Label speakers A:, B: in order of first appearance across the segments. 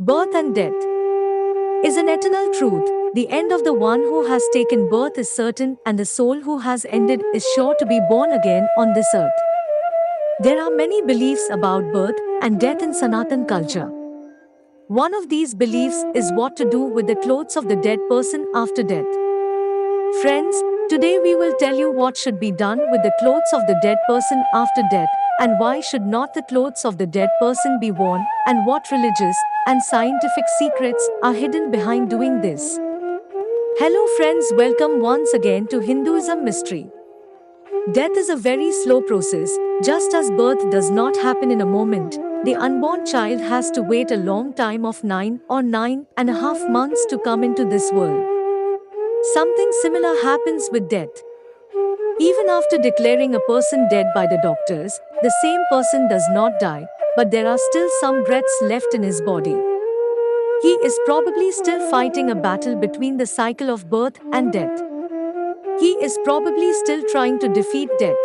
A: Birth and death is an eternal truth. The end of the one who has taken birth is certain, and the soul who has ended is sure to be born again on this earth. There are many beliefs about birth and death in Sanatan culture. One of these beliefs is what to do with the clothes of the dead person after death. Friends, today we will tell you what should be done with the clothes of the dead person after death, and why should not the clothes of the dead person be worn, and what religious and scientific secrets are hidden behind doing this. Hello friends, welcome once again to Hinduism Mystery. Death is a very slow process. Just as birth does not happen in a moment, the unborn child has to wait a long time of 9 or 9.5 months to come into this world. Something similar happens with death. Even after declaring a person dead by the doctors, the same person does not die, but there are still some breaths left in his body. He is probably still fighting a battle between the cycle of birth and death. He is probably still trying to defeat death.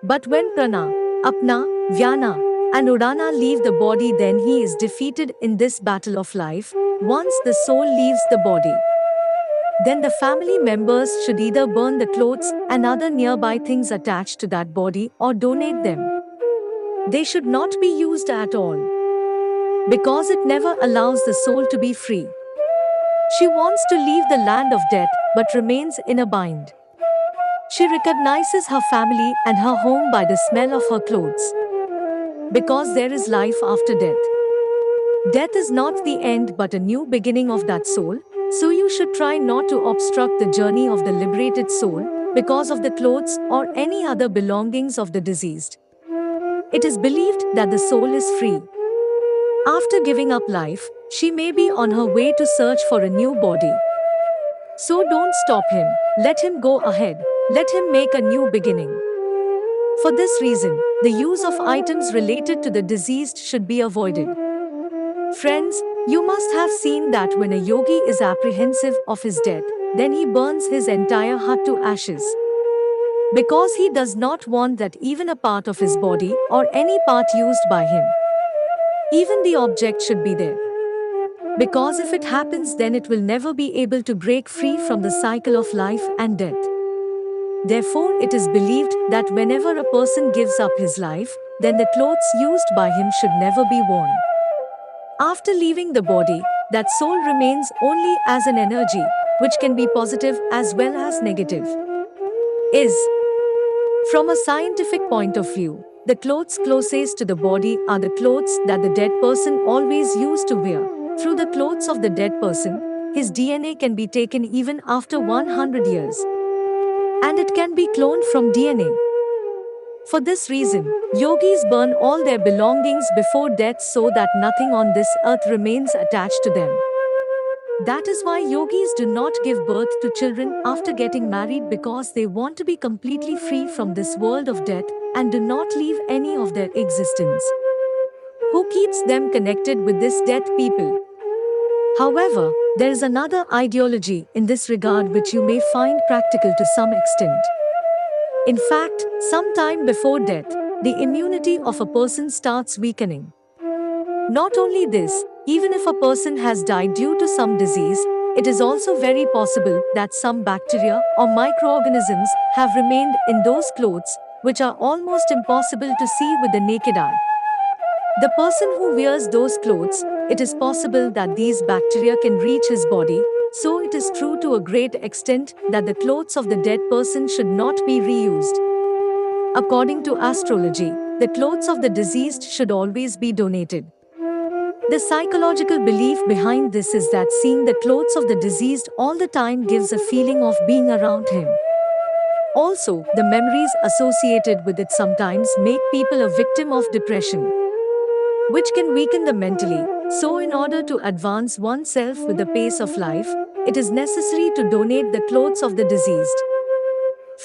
A: But when prana, apna, vyana, and udana leave the body, then he is defeated in this battle of life. Once the soul leaves the body, then the family members should either burn the clothes and other nearby things attached to that body or donate them. They should not be used at all, because it never allows the soul to be free. She wants to leave the land of death but remains in a bind. She recognizes her family and her home by the smell of her clothes, because there is life after death. Death is not the end but a new beginning of that soul, so you should try not to obstruct the journey of the liberated soul because of the clothes or any other belongings of the deceased. It is believed that the soul is free. After giving up life, she may be on her way to search for a new body. So don't stop him, let him go ahead, let him make a new beginning. For this reason, the use of items related to the deceased should be avoided. Friends, you must have seen that when a yogi is apprehensive of his death, then he burns his entire hut to ashes, because he does not want that even a part of his body or any part used by him, even the object, should be there. Because if it happens, then it will never be able to break free from the cycle of life and death. Therefore, it is believed that whenever a person gives up his life, then the clothes used by him should never be worn. After leaving the body, that soul remains only as an energy, which can be positive as well as negative. From a scientific point of view, the clothes closest to the body are the clothes that the dead person always used to wear. Through the clothes of the dead person, his DNA can be taken even after 100 years. And it can be cloned from DNA. For this reason, yogis burn all their belongings before death so that nothing on this earth remains attached to them. That is why yogis do not give birth to children after getting married, because they want to be completely free from this world of death and do not leave any of their existence. Who keeps them connected with this dead people? However, there is another ideology in this regard which you may find practical to some extent. In fact, sometime before death, the immunity of a person starts weakening. Not only this, even if a person has died due to some disease, it is also very possible that some bacteria or microorganisms have remained in those clothes, which are almost impossible to see with the naked eye. The person who wears those clothes, it is possible that these bacteria can reach his body, so it is true to a great extent that the clothes of the dead person should not be reused. According to astrology, the clothes of the deceased should always be donated. The psychological belief behind this is that seeing the clothes of the deceased all the time gives a feeling of being around him. Also, the memories associated with it sometimes make people a victim of depression, which can weaken them mentally. So in order to advance oneself with the pace of life, it is necessary to donate the clothes of the deceased.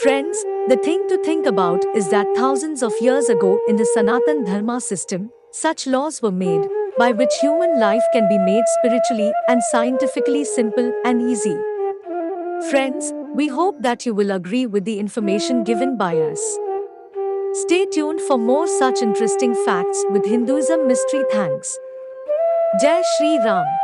A: Friends, the thing to think about is that thousands of years ago in the Sanatan Dharma system, such laws were made, by which human life can be made spiritually and scientifically simple and easy. Friends, we hope that you will agree with the information given by us. Stay tuned for more such interesting facts with Hinduism Mystery. Thanks. Jai Shri Ram.